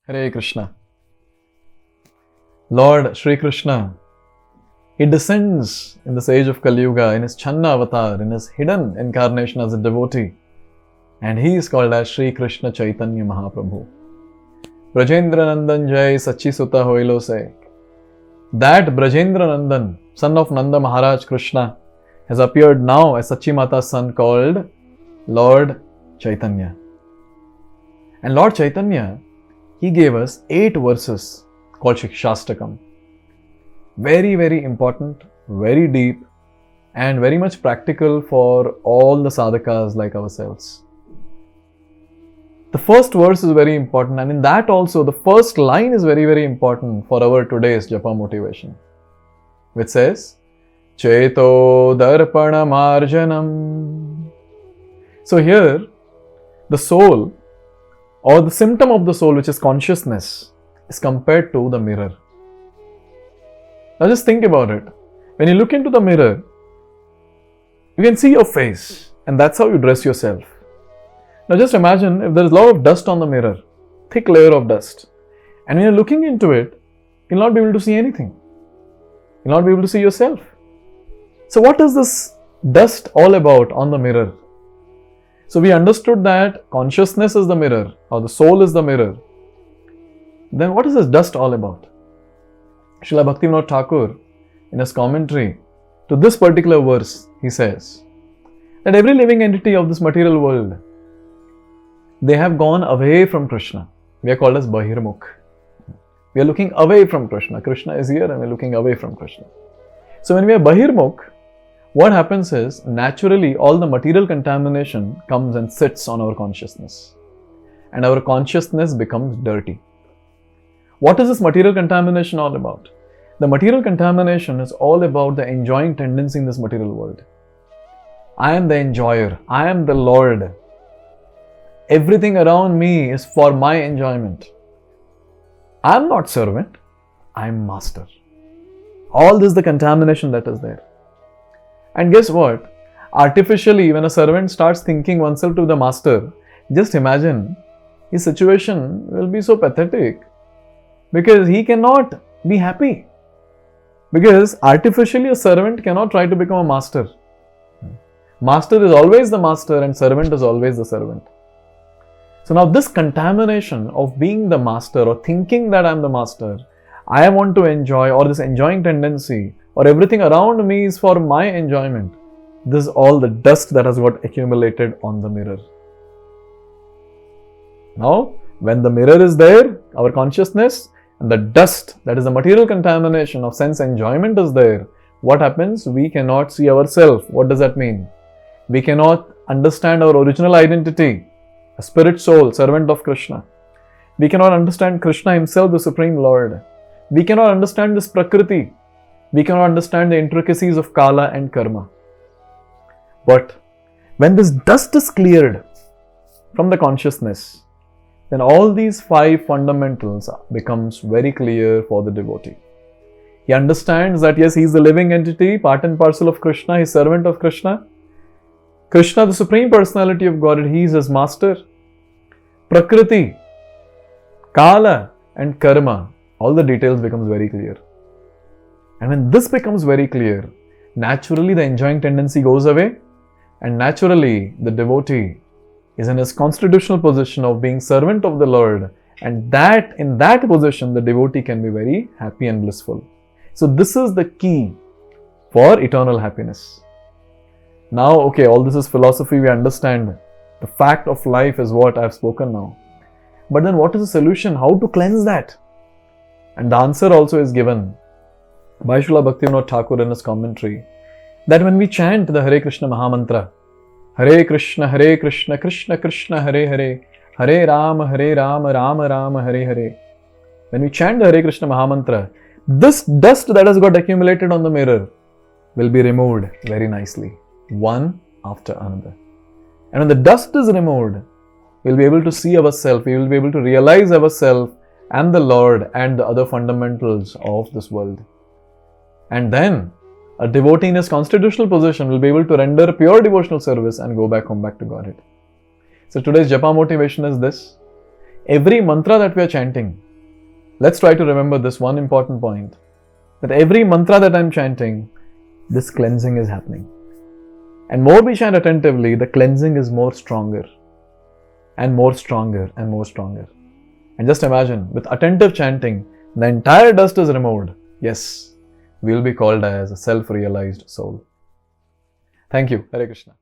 Hare Krishna. Lord Sri Krishna, he descends in this age of Kali Yuga in his channa avatar, in his hidden incarnation as a devotee, and he is called as Sri Krishna Chaitanya Mahaprabhu. Vrajendra Nandan Jai saci-suta hoilo say that Vrajendra Nandan, son of Nanda Maharaj Krishna, has appeared now as Sachi Mata's son called Lord Chaitanya. And Lord Chaitanya, he gave us 8 verses called Shikshashtakam. Very, very important, very deep, and very much practical for all the sadhakas like ourselves. The first verse is very important, and in that also the first line is very, very important for our today's Japa Motivation, which says, Cheto-darpana-marjanam. So here, the soul, or the symptom of the soul, which is consciousness, is compared to the mirror. Now just think about it. When you look into the mirror, you can see your face, and that's how you dress yourself. Now just imagine if there is a lot of dust on the mirror, thick layer of dust, and when you're looking into it, you'll not be able to see anything. You'll not be able to see yourself. So what is this dust all about on the mirror? So we understood that consciousness is the mirror, or the soul is the mirror. Then what is this dust all about? Srila Bhaktivinoda Thakur, in his commentary to this particular verse, he says that every living entity of this material world, they have gone away from Krishna. We are called as Bahirmukh. We are looking away from Krishna. Krishna is here and we are looking away from Krishna. So when we are Bahirmukh, what happens is, naturally all the material contamination comes and sits on our consciousness. And our consciousness becomes dirty. What is this material contamination all about? The material contamination is all about the enjoying tendency in this material world. I am the enjoyer. I am the Lord. Everything around me is for my enjoyment. I am not servant. I am master. All this is the contamination that is there. And guess what? Artificially, when a servant starts thinking oneself to the master, just imagine his situation will be so pathetic because he cannot be happy. Because artificially a servant cannot try to become a master. Master is always the master and servant is always the servant. So now this contamination of being the master or thinking that I am the master, I want to enjoy, or this enjoying tendency, or everything around me is for my enjoyment. This is all the dust that has got accumulated on the mirror. Now, when the mirror is there, our consciousness, and the dust, that is the material contamination of sense enjoyment is there, what happens? We cannot see ourselves. What does that mean? We cannot understand our original identity, a spirit soul, servant of Krishna. We cannot understand Krishna himself, the Supreme Lord. We cannot understand this Prakriti. We cannot understand the intricacies of Kala and Karma. But when this dust is cleared from the consciousness, then all these 5 fundamentals becomes very clear for the devotee. He understands that yes, he is the living entity, part and parcel of Krishna, he is servant of Krishna. Krishna, the Supreme Personality of Godhead, he is his master. Prakriti, Kala and Karma, all the details becomes very clear. And when this becomes very clear, naturally the enjoying tendency goes away, and naturally the devotee is in his constitutional position of being servant of the Lord, and that in that position the devotee can be very happy and blissful. So this is the key for eternal happiness. Now, okay, all this is philosophy, we understand. The fact of life is what I have spoken now. But then what is the solution? How to cleanse that? And the answer also is given by Srila Bhaktivinoda Thakur in his commentary, that when we chant the Hare Krishna Mahamantra, Hare Krishna, Krishna Krishna, Hare Hare, Hare Rama, Rama Rama, Hare Hare. When we chant the Hare Krishna Mahamantra, this dust that has got accumulated on the mirror will be removed very nicely, one after another. And when the dust is removed, we'll be able to see ourselves, we will be able to realize ourselves and the Lord and the other fundamentals of this world. And then a devotee in his constitutional position will be able to render pure devotional service and go back home, back to Godhead. So today's Japa motivation is this. every mantra that we are chanting, let's try to remember this one important point, that every mantra that I'm chanting, this cleansing is happening. And more we chant attentively, the cleansing is more stronger and more stronger and more stronger. And just imagine, with attentive chanting, the entire dust is removed. Yes, we will be called as a self-realized soul. Thank you. Hare Krishna.